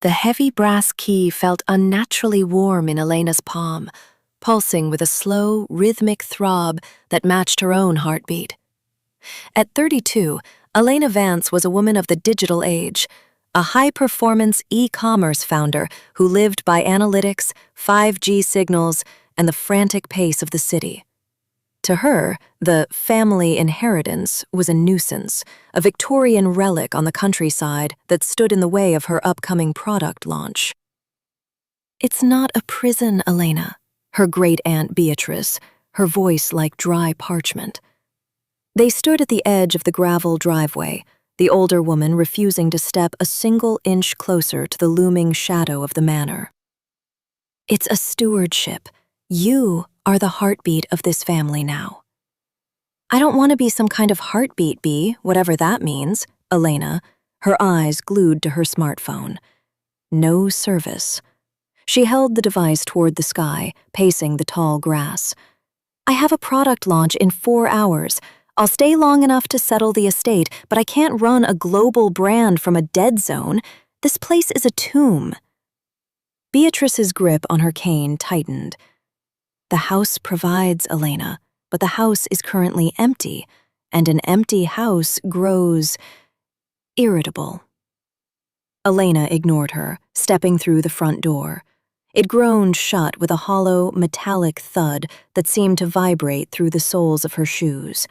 The heavy brass key felt unnaturally warm in Elena's palm, pulsing with a slow, rhythmic throb that matched her own heartbeat. At 32, Elena Vance was a woman of the digital age, a high-performance e-commerce founder who lived by analytics, 5G signals, and the frantic pace of the city. To her, the family inheritance was a nuisance, a Victorian relic on the countryside that stood in the way of her upcoming product launch. "It's not a prison, Elena," her great-aunt Beatrice, her voice like dry parchment. They stood at the edge of the gravel driveway, the older woman refusing to step a single inch closer to the looming shadow of the manor. "It's a stewardship. You are the heartbeat of this family now." "I don't want to be some kind of heartbeat, Bea, whatever that means," Elena, her eyes glued to her smartphone. No service. She held the device toward the sky, pacing the tall grass. "I have a product launch in 4 hours. I'll stay long enough to settle the estate, but I can't run a global brand from a dead zone. This place is a tomb." Beatrice's grip on her cane tightened. "The house provides, Elena, but the house is currently empty, and an empty house grows irritable." Elena ignored her, stepping through the front door. It groaned shut with a hollow, metallic thud that seemed to vibrate through the soles of her shoes.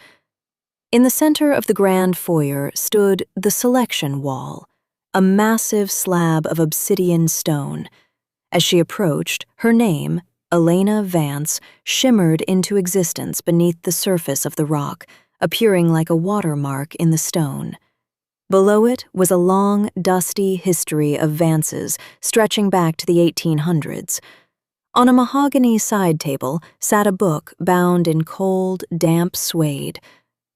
In the center of the grand foyer stood the selection wall, a massive slab of obsidian stone. As she approached, her name, Elena Vance, shimmered into existence beneath the surface of the rock, appearing like a watermark in the stone. Below it was a long, dusty history of Vances stretching back to the 1800s. On a mahogany side table sat a book bound in cold, damp suede,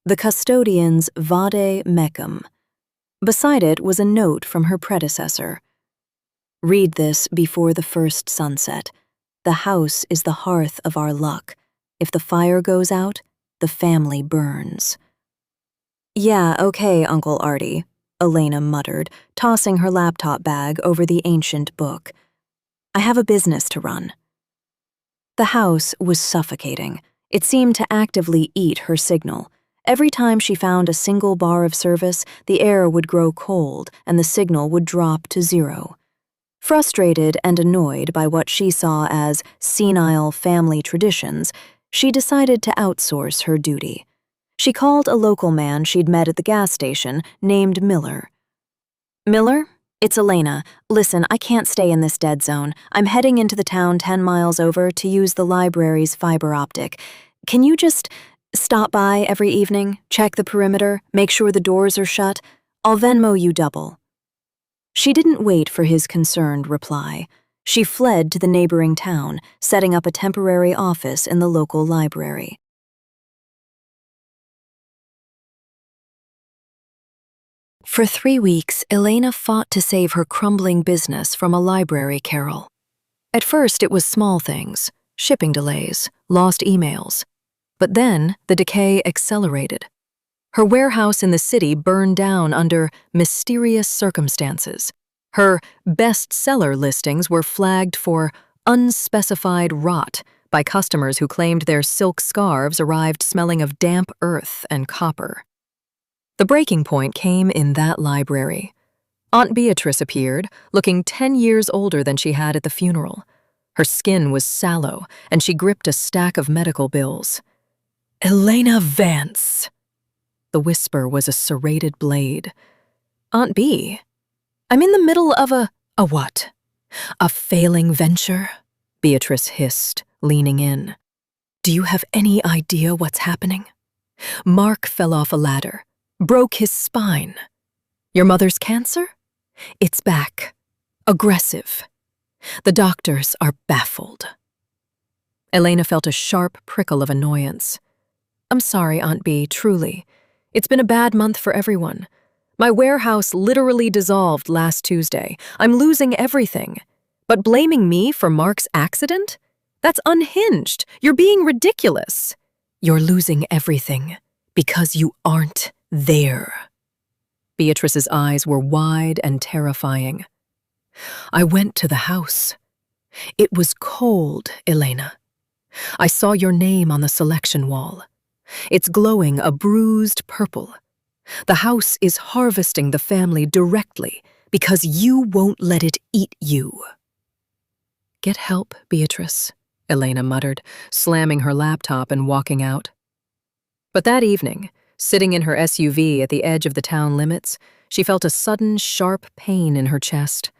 the custodian's Vade Mecum. Beside it was a note from her predecessor. "Read this before the first sunset. The house is the hearth of our luck. If the fire goes out, the family burns." "Yeah, okay, Uncle Artie," Elena muttered, tossing her laptop bag over the ancient book. "I have a business to run." The house was suffocating. It seemed to actively eat her signal. Every time she found a single bar of service, the air would grow cold and the signal would drop to 0. Frustrated and annoyed by what she saw as senile family traditions, she decided to outsource her duty. She called a local man she'd met at the gas station named Miller. "Miller? It's Elena. Listen, I can't stay in this dead zone. I'm heading into the town 10 miles over to use the library's fiber optic. Can you just stop by every evening, check the perimeter, make sure the doors are shut? I'll Venmo you double." She didn't wait for his concerned reply. She fled to the neighboring town, setting up a temporary office in the local library. For 3 weeks, Elena fought to save her crumbling business from a library carol. At first, it was small things, shipping delays, lost emails. But then, the decay accelerated. Her warehouse in the city burned down under mysterious circumstances. Her bestseller listings were flagged for unspecified rot by customers who claimed their silk scarves arrived smelling of damp earth and copper. The breaking point came in that library. Aunt Beatrice appeared, looking 10 years older than she had at the funeral. Her skin was sallow, and she gripped a stack of medical bills. "Elena Vance." The whisper was a serrated blade. "Aunt Bea, I'm in the middle of a what? A failing venture?" Beatrice hissed, leaning in. "Do you have any idea what's happening? Mark fell off a ladder, broke his spine. Your mother's cancer? It's back. Aggressive. The doctors are baffled." Elena felt a sharp prickle of annoyance. "I'm sorry, Aunt Bea, truly. It's been a bad month for everyone. My warehouse literally dissolved last Tuesday. I'm losing everything. But blaming me for Mark's accident? That's unhinged. You're being ridiculous." "You're losing everything because you aren't there." Beatrice's eyes were wide and terrifying. I went to the house. It was cold, Elena. I saw your name on the selection wall. It's glowing a bruised purple. The house is harvesting the family directly because you won't let it eat you. Get help, Beatrice, Elena muttered, slamming her laptop and walking out. But that evening, sitting in her SUV at the edge of the town limits, she felt a sudden, sharp pain in her chest,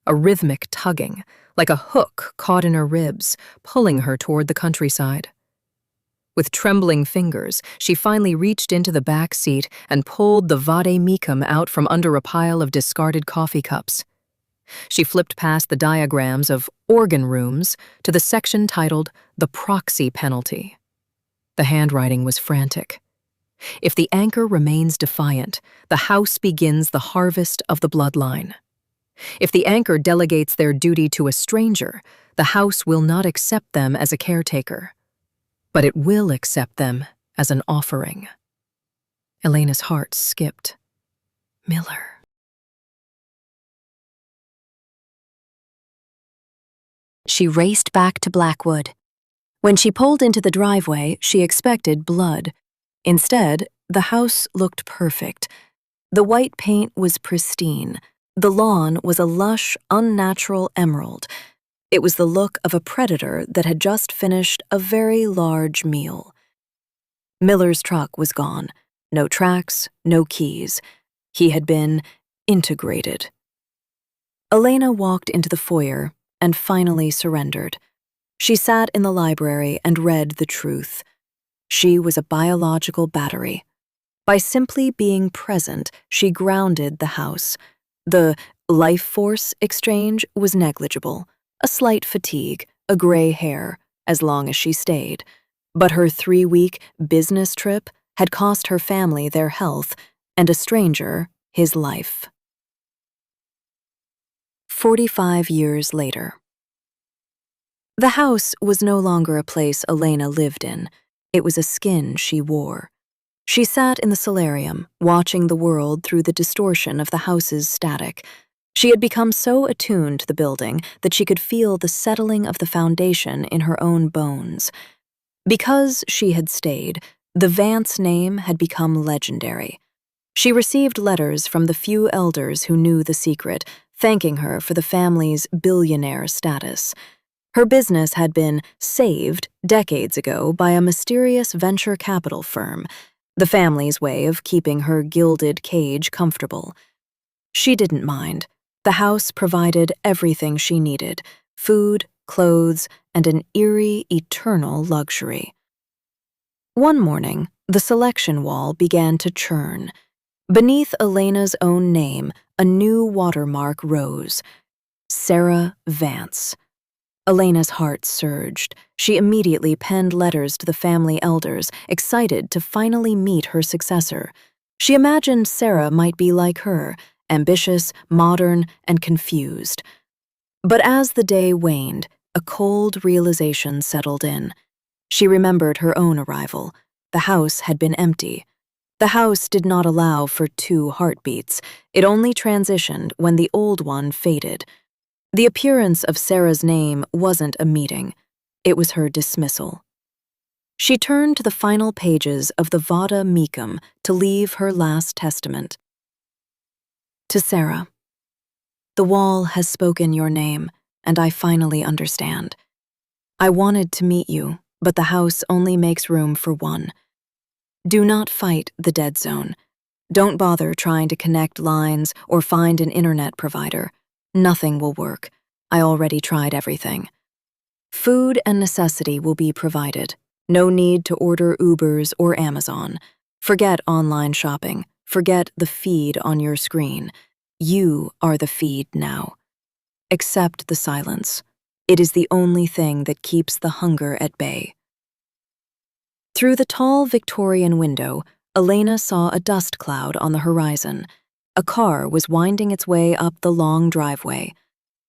a rhythmic tugging, like a hook caught in her ribs, pulling her toward the countryside. With trembling fingers, she finally reached into the back seat and pulled the vade-mecum out from under a pile of discarded coffee cups. She flipped past the diagrams of organ rooms to the section titled The Proxy Penalty. The handwriting was frantic. If the anchor remains defiant, the house begins the harvest of the bloodline. If the anchor delegates their duty to a stranger, the house will not accept them as a caretaker, but it will accept them as an offering. Elena's heart skipped. Miller. She raced back to Blackwood. When she pulled into the driveway, she expected blood. Instead, the house looked perfect. The white paint was pristine. The lawn was a lush, unnatural emerald. It was the look of a predator that had just finished a very large meal. Miller's truck was gone. No tracks, no keys. He had been integrated. Elena walked into the foyer and finally surrendered. She sat in the library and read the truth. She was a biological battery. By simply being present, she grounded the house. The life force exchange was negligible, a slight fatigue, a gray hair, as long as she stayed. But her 3-week business trip had cost her family their health and a stranger his life. 45 years later. The house was no longer a place Elena lived in. It was a skin she wore. She sat in the solarium, watching the world through the distortion of the house's static. She had become so attuned to the building that she could feel the settling of the foundation in her own bones. Because she had stayed, the Vance name had become legendary. She received letters from the few elders who knew the secret, thanking her for the family's billionaire status. Her business had been saved decades ago by a mysterious venture capital firm, the family's way of keeping her gilded cage comfortable. She didn't mind. The house provided everything she needed: food, clothes, and an eerie, eternal luxury. One morning, the selection wall began to churn. Beneath Elena's own name, a new watermark rose: Sarah Vance. Elena's heart surged. She immediately penned letters to the family elders, excited to finally meet her successor. She imagined Sarah might be like her, ambitious, modern, and confused. But as the day waned, a cold realization settled in. She remembered her own arrival. The house had been empty. The house did not allow for 2 heartbeats. It only transitioned when the old one faded. The appearance of Sarah's name wasn't a meeting. It was her dismissal. She turned to the final pages of the vade-mecum to leave her last testament. To Sarah, the wall has spoken your name, and I finally understand. I wanted to meet you, but the house only makes room for one. Do not fight the dead zone. Don't bother trying to connect lines or find an internet provider. Nothing will work. I already tried everything. Food and necessity will be provided. No need to order Ubers or Amazon. Forget online shopping. Forget the feed on your screen. You are the feed now. Accept the silence. It is the only thing that keeps the hunger at bay. Through the tall Victorian window, Elena saw a dust cloud on the horizon. A car was winding its way up the long driveway.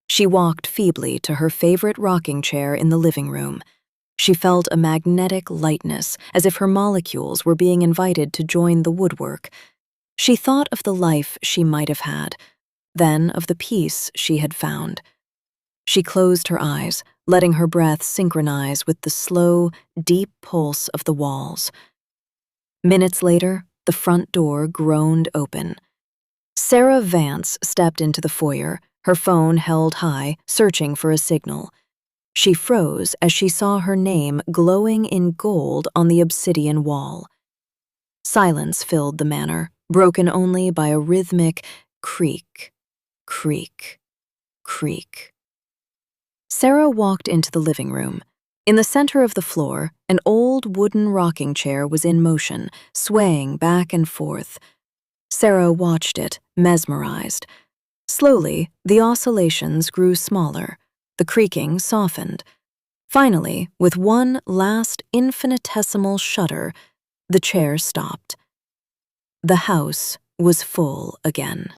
She walked feebly to her favorite rocking chair in the living room. She felt a magnetic lightness, as if her molecules were being invited to join the woodwork. She thought of the life she might have had. then of the peace she had found. She closed her eyes, letting her breath synchronize with the slow, deep pulse of the walls. Minutes later, the front door groaned open. Sarah Vance stepped into the foyer, her phone held high, searching for a signal. She froze as she saw her name glowing in gold on the obsidian wall. Silence filled the manor, broken only by a rhythmic creak, creak, creak. Sarah walked into the living room. In the center of the floor, an old wooden rocking chair was in motion, swaying back and forth. Sarah watched it, mesmerized. Slowly, the oscillations grew smaller. The creaking softened. Finally, with one last infinitesimal shudder, the chair stopped. The house was full again.